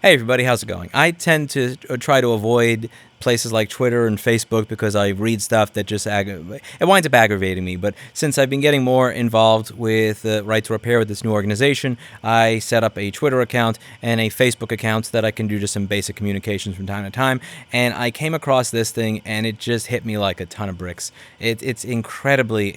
Hey everybody, how's it going? I tend to try to avoid places like Twitter and Facebook because I read stuff that just it winds up aggravating me. But since I've been getting more involved with Right to Repair with this new organization, I set up a Twitter account and a Facebook account so that I can do just some basic communications from time to time. And I came across this thing and it just hit me like a ton of bricks. It's incredibly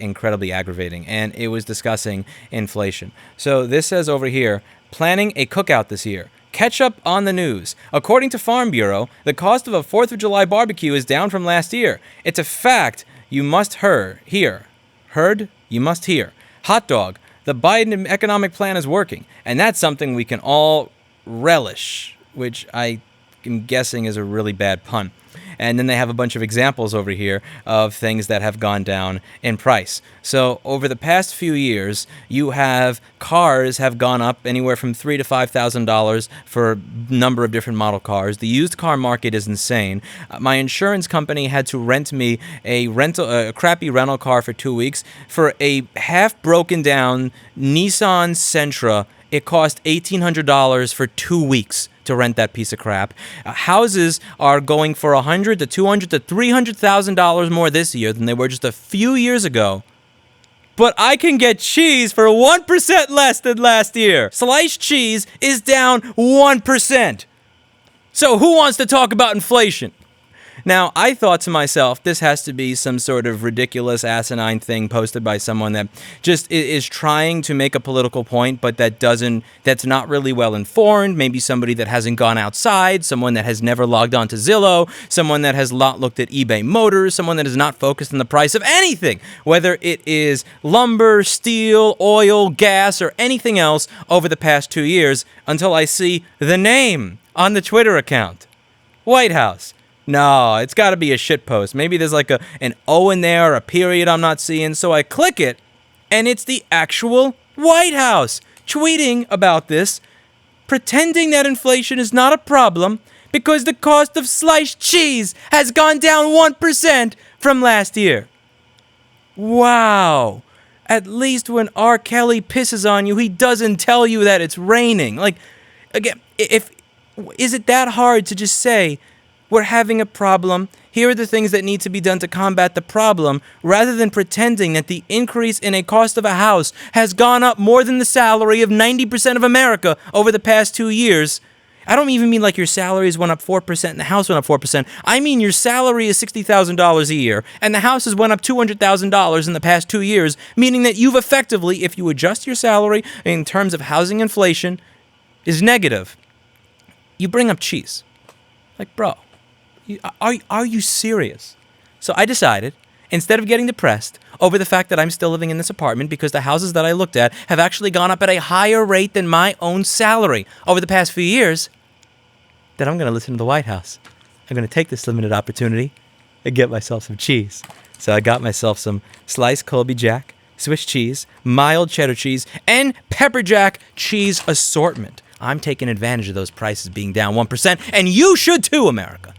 aggravating, and it was discussing inflation. So this says over here, planning a cookout this year. Catch up on the news. According to Farm Bureau, the cost of a 4th of July barbecue is down from last year. It's a fact you must hear. Heard? You must hear. Hot dog. The Biden economic plan is working, and that's something we can all relish, which I am guessing is a really bad pun. And then they have a bunch of examples over here of things that have gone down in price. So over the past few years, you have cars have gone up anywhere from $3,000 to $5,000 for a number of different model cars. The used car market is insane. My insurance company had to rent me a crappy rental car for 2 weeks for a half broken down Nissan Sentra. It cost $1,800 for 2 weeks to rent that piece of crap. Houses are going for $100,000 to $200,000 to $300,000 more this year than they were just a few years ago. But I can get cheese for 1% less than last year. Sliced cheese is down 1%. So who wants to talk about inflation? Now, I thought to myself, this has to be some sort of ridiculous, asinine thing posted by someone that just is trying to make a political point, but that's not really well informed. Maybe somebody that hasn't gone outside, someone that has never logged on to Zillow, someone that has not looked at eBay Motors, someone that is not focused on the price of anything, whether it is lumber, steel, oil, gas, or anything else over the past 2 years, until I see the name on the Twitter account. White House. No, it's got to be a shit post. Maybe there's like an O in there or a period I'm not seeing. So I click it, and it's the actual White House tweeting about this, pretending that inflation is not a problem because the cost of sliced cheese has gone down 1% from last year. Wow. At least when R. Kelly pisses on you, he doesn't tell you that it's raining. Like, again, is it that hard to just say, we're having a problem, here are the things that need to be done to combat the problem, rather than pretending that the increase in a cost of a house has gone up more than the salary of 90% of America over the past 2 years. I don't even mean like your salaries went up 4% and the house went up 4%. I mean your salary is $60,000 a year and the house has went up $200,000 in the past 2 years, meaning that you've effectively, if you adjust your salary in terms of housing inflation, is negative. You bring up cheese. Like, bro. Are you serious? So I decided, instead of getting depressed over the fact that I'm still living in this apartment because the houses that I looked at have actually gone up at a higher rate than my own salary over the past few years, that I'm going to listen to the White House. I'm going to take this limited opportunity and get myself some cheese. So I got myself some sliced Colby Jack, Swiss cheese, mild cheddar cheese, and pepper jack cheese assortment. I'm taking advantage of those prices being down 1%, and you should too, America.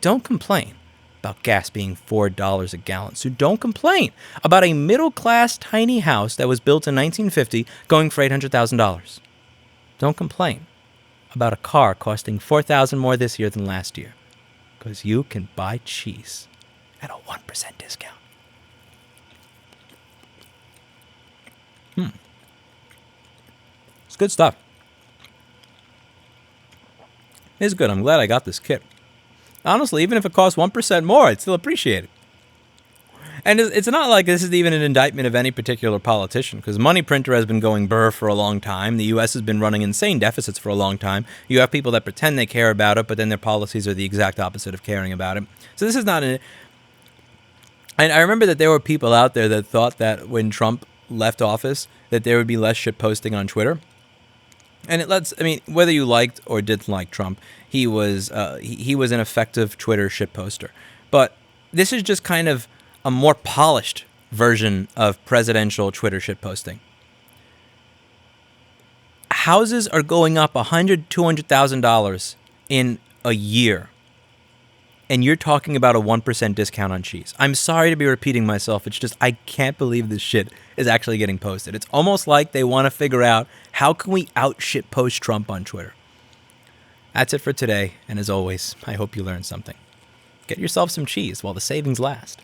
Don't complain about gas being $4 a gallon. So don't complain about a middle-class tiny house that was built in 1950 going for $800,000. Don't complain about a car costing $4,000 more this year than last year, because you can buy cheese at a 1% discount. It's good stuff. It's good. I'm glad I got this kit. Honestly, even if it costs 1% more, I'd still appreciate it. And it's not like this is even an indictment of any particular politician, because money printer has been going burr for a long time. The U.S. has been running insane deficits for a long time. You have people that pretend they care about it, but then their policies are the exact opposite of caring about it. So this is not an... And I remember that there were people out there that thought that when Trump left office, that there would be less shit posting on Twitter. And whether you liked or didn't like Trump, he was an effective Twitter shitposter. But this is just kind of a more polished version of presidential Twitter shitposting. Houses are going up $100,000, $200,000 in a year. And you're talking about a 1% discount on cheese. I'm sorry to be repeating myself. It's just, I can't believe this shit is actually getting posted. It's almost like they want to figure out, how can we out shit post Trump on Twitter? That's it for today, and as always, I hope you learned something. Get yourself some cheese while the savings last.